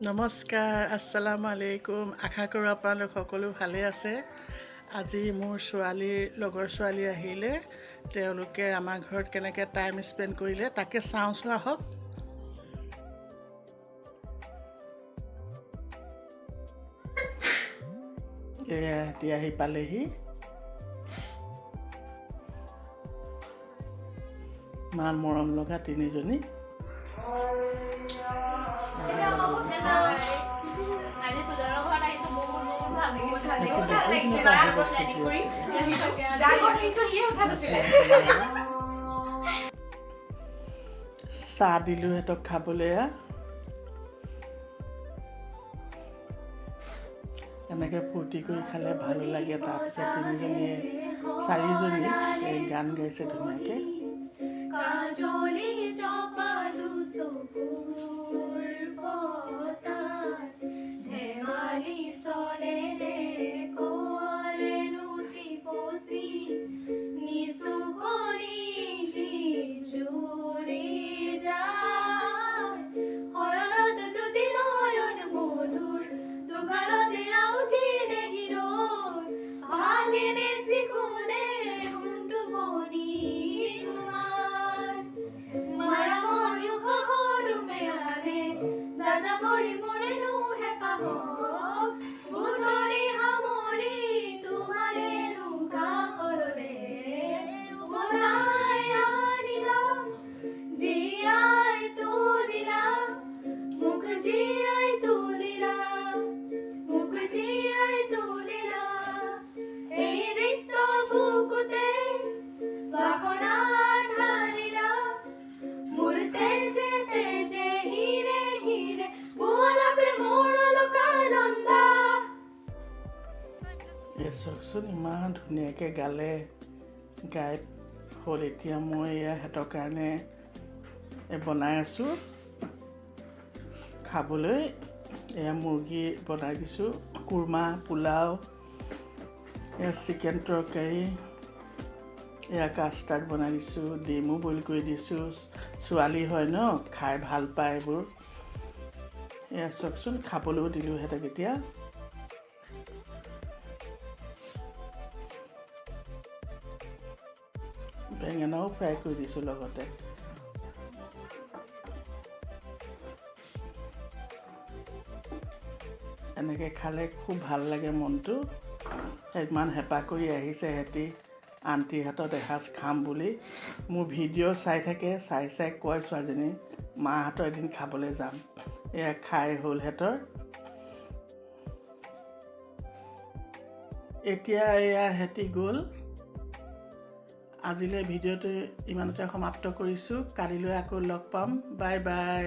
নমস্কাৰ, আসসালামু আলাইকুম। আশা কৰোঁ আপোনালোক সকলো ভালে আছে। আজি মোৰ লগৰ ছোৱালী আহিলে, তেওঁলোকে আমাৰ ঘৰত কেনেকৈ টাইম স্পেণ্ড কৰিলে তাকে চাওঁচোন আহক। এয়া এতিয়া আহি পালেহি। ইমান মৰম লগা তিনিজনী। চাহ দিলোঁ সিহঁতক খাবলৈ। এনেকৈ ফূৰ্তি কৰি খালে ভালো লাগে। তাৰপিছত তিনিজনীয়ে চাৰিজনী গান গাইছে ধুনীয়াকৈ। চাওকচোন ইমান ধুনীয়াকৈ গালে। গাই হ'ল। এতিয়া মই সিহঁতৰ কাৰণে বনাই আছোঁ খাবলৈ। এয়া মুৰ্গী বনাই দিছোঁ, কুৰ্মা, পোলাও, এয়া চিকেন তৰকাৰী, এয়া কাষ্টাৰ্ড বনাই দিছোঁ, ডিমো বইল কৰি দিছোঁ। ছোৱালী হয় ন, খাই ভাল পায় এইবোৰ। এয়া চাওকচোন, খাবলৈও দিলোঁ সিহঁতক এতিয়া। বেঙেনাও ফ্ৰাই কৰি দিছোঁ লগতে। এনেকৈ খালে খুব ভাল লাগে মনটো। ইমান হেঁপাহ কৰি আহিছে সিহঁতি আণ্টিহঁতত এসাঁজ খাম বুলি। মোৰ ভিডিঅ' চাই থাকে, চাই কয় ছোৱালীজনী, মাহঁতৰ এদিন খাবলৈ যাম। এয়া খাই হ'ল সিহঁতৰ। এতিয়া এয়া সিহঁতি গ'ল। আজিলৈ ভিডিঅ'টো ইমানতে সমাপ্ত কৰিছোঁ। কালিলৈ আকৌ লগ পাম। Bye bye.